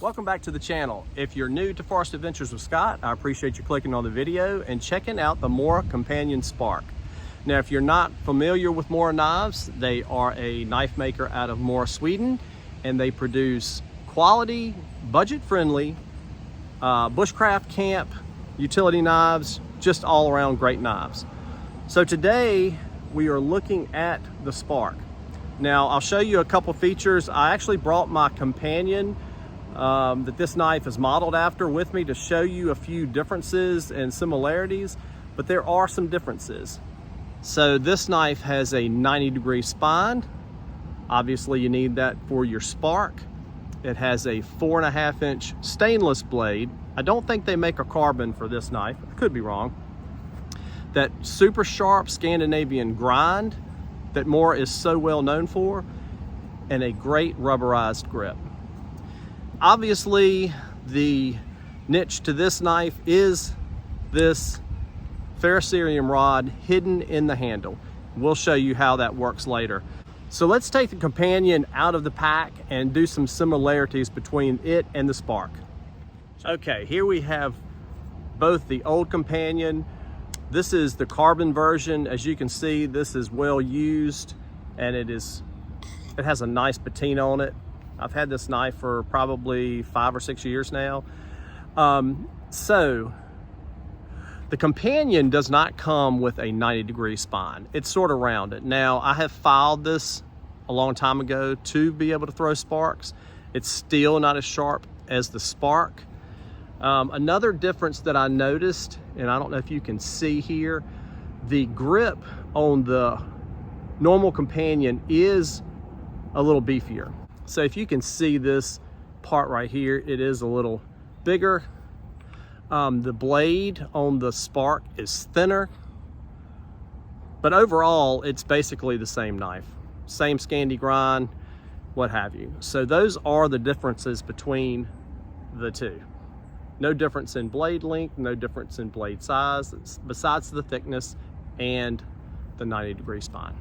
Welcome back to the channel. If you're new to Forest Adventures with Scott, I appreciate you clicking on the video and checking out the Morakniv Spark. Now, if you're not familiar with Mora knives, they are a knife maker out of Mora, Sweden, and they produce quality, budget-friendly, bushcraft, camp, utility knives, just all around great knives. So today we are looking at the Spark. Now, I'll show you a couple features. I actually brought my companion that this knife is modeled after with me to show you a few differences and similarities, but there are some differences. So this knife has a 90-degree spine. Obviously you need that for your Spark. It has a 4.5-inch stainless blade. I don't think they make a carbon for this knife. I could be wrong. That super sharp Scandinavian grind that Mora is so well known for, and a great rubberized grip. Obviously, the niche to this knife is this ferrocerium rod hidden in the handle. We'll show you how that works later. So let's take the companion out of the pack and do some similarities between it and the Spark. Okay, here we have both the old companion. This is the carbon version. As you can see, this is well used, and it has a nice patina on it. I've had this knife for probably 5 or 6 years now. So the companion does not come with a 90-degree spine. It's sort of rounded. Now, I have filed this a long time ago to be able to throw sparks. It's still not as sharp as the Spark. Another difference that I noticed, and I don't know if you can see here, the grip on the normal companion is a little beefier. So if you can see this part right here, it is a little bigger. The blade on the Spark is thinner, but overall it's basically the same knife, same Scandi grind, what have you. So those are the differences between the two. No difference in blade length, no difference in blade size, besides the thickness and the 90-degree spine.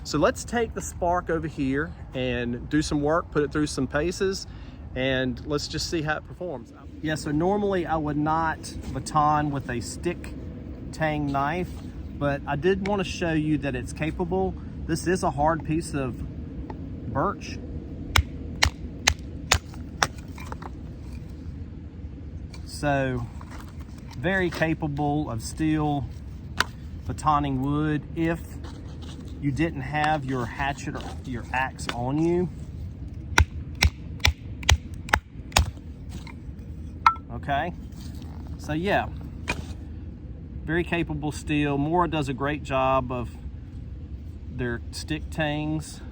So let's take the Spark over here and do some work, put it through some paces, and let's just see how it performs. Yeah, so normally I would not baton with a stick tang knife, but I did want to show you that it's capable. This is a hard piece of birch. So very capable of still batoning wood if you didn't have your hatchet or your axe on you. Okay, so yeah, very capable still. Mora does a great job of their stick tangs.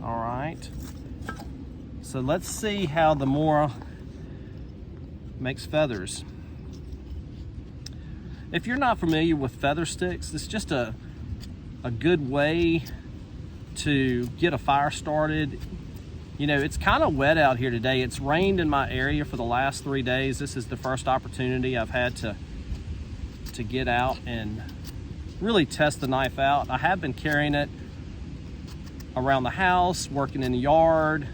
All right, so let's see how the Mora makes feathers. If you're not familiar with feather sticks, it's just a good way to get a fire started. You know, it's kind of wet out here today. It's rained in my area for the last 3 days. This is the first opportunity I've had to get out and really test the knife out. I have been carrying it around the house, working in the yard,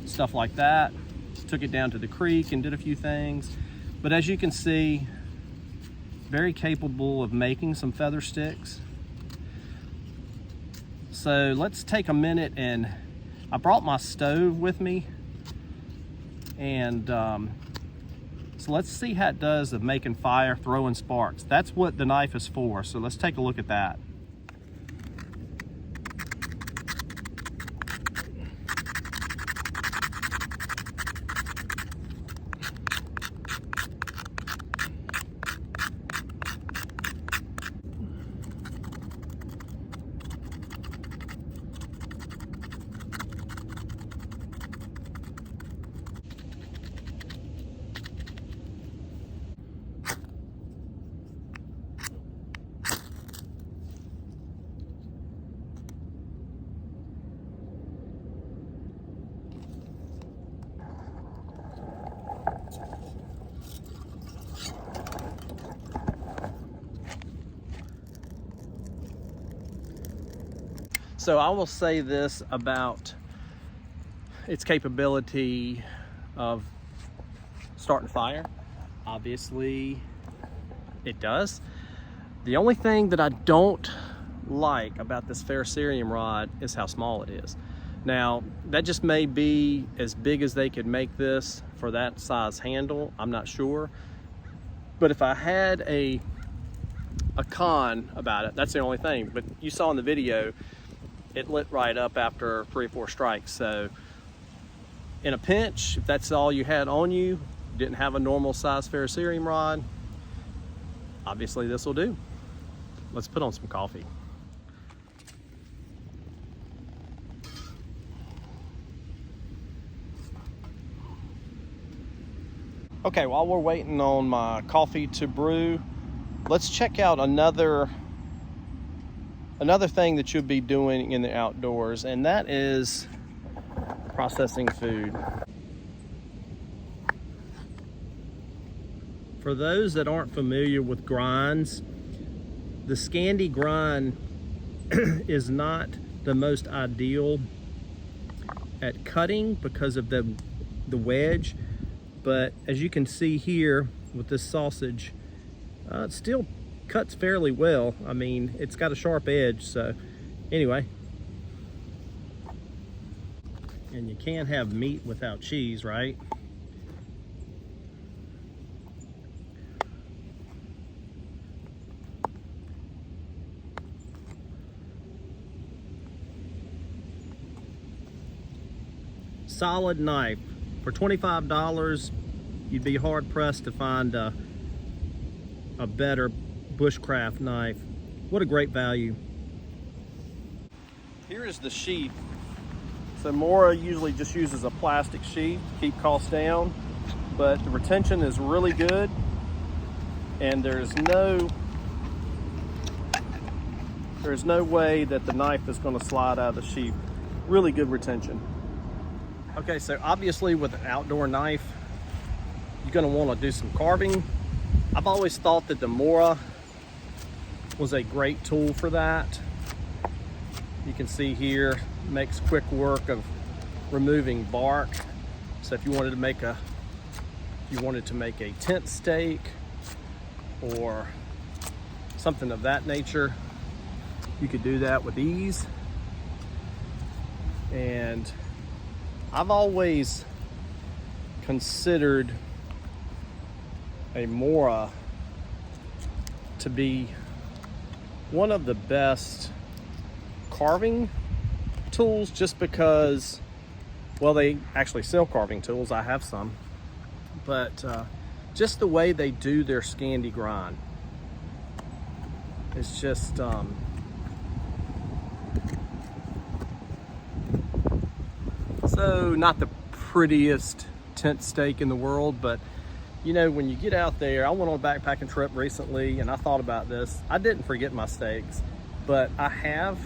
stuff like that. Took it down to the creek and did a few things. But as you can see, very capable of making some feather sticks. So let's take a minute, and I brought my stove with me, and so let's see how it does of making fire, throwing sparks. That's what the knife is for, so let's take a look at that. So I will say this about its capability of starting a fire. Obviously it does. The only thing that I don't like about this ferrocerium rod is how small it is. Now, that just may be as big as they could make this for that size handle. I'm not sure. But if I had a con about it, that's the only thing. But you saw in the video, it lit right up after 3 or 4 strikes. So in a pinch, if that's all you had on you, didn't have a normal size ferrocerium rod, obviously this will do. Let's put on some coffee. Okay, while we're waiting on my coffee to brew, let's check out another thing that you'll be doing in the outdoors, and that is processing food. For those that aren't familiar with grinds, the Scandi grind is not the most ideal at cutting because of the wedge. But as you can see here with this sausage, it still cuts fairly well. I mean, it's got a sharp edge, so anyway. And you can't have meat without cheese, right? Solid knife. For $25, you'd be hard pressed to find a better bushcraft knife. What a great value. Here is the sheath. So Mora usually just uses a plastic sheath to keep costs down, but the retention is really good, and there's no way that the knife is going to slide out of the sheath. Really good retention. Okay, so obviously with an outdoor knife, you're going to want to do some carving. I've always thought that the Mora was a great tool for that. You can see here, makes quick work of removing bark. So if you wanted to make a tent stake or something of that nature, you could do that with ease. And I've always considered a Mora to be one of the best carving tools, just because, well, they actually sell carving tools. I have some, but just the way they do their Scandi grind, it's just so not the prettiest tent stake in the world, but you know, when you get out there, I went on a backpacking trip recently and I thought about this. I didn't forget my stakes, but I have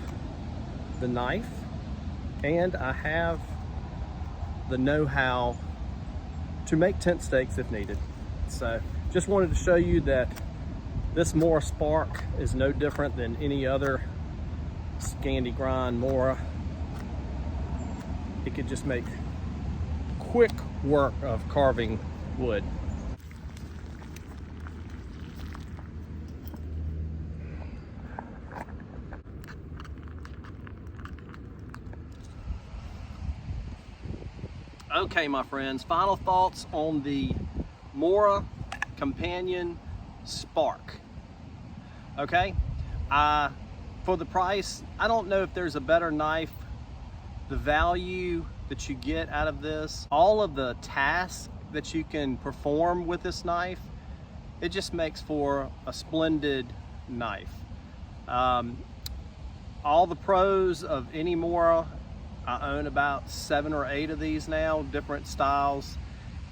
the knife and I have the know-how to make tent stakes if needed. So just wanted to show you that this Morakniv Spark is no different than any other Scandi grind Mora. It could just make quick work of carving wood. Okay, my friends, final thoughts on the Mora Companion Spark. Okay, for the price, I don't know if there's a better knife. The value that you get out of this, all of the tasks that you can perform with this knife, it just makes for a splendid knife. All the pros of any Mora, I own about 7 or 8 of these now, different styles,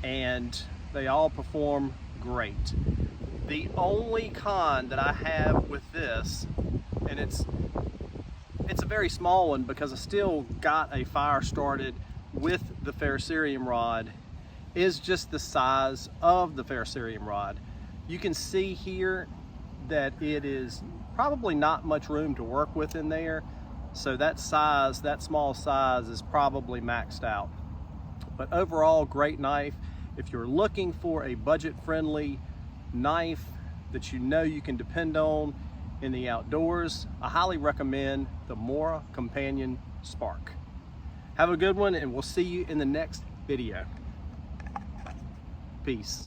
and they all perform great. The only con that I have with this, and it's a very small one because I still got a fire started with the ferrocerium rod, is just the size of the ferrocerium rod. You can see here that it is probably not much room to work with in there. So that size, that small size, is probably maxed out. But overall, great knife. If you're looking for a budget-friendly knife that you know you can depend on in the outdoors, I highly recommend the Morakniv Spark. Have a good one, and we'll see you in the next video. Peace.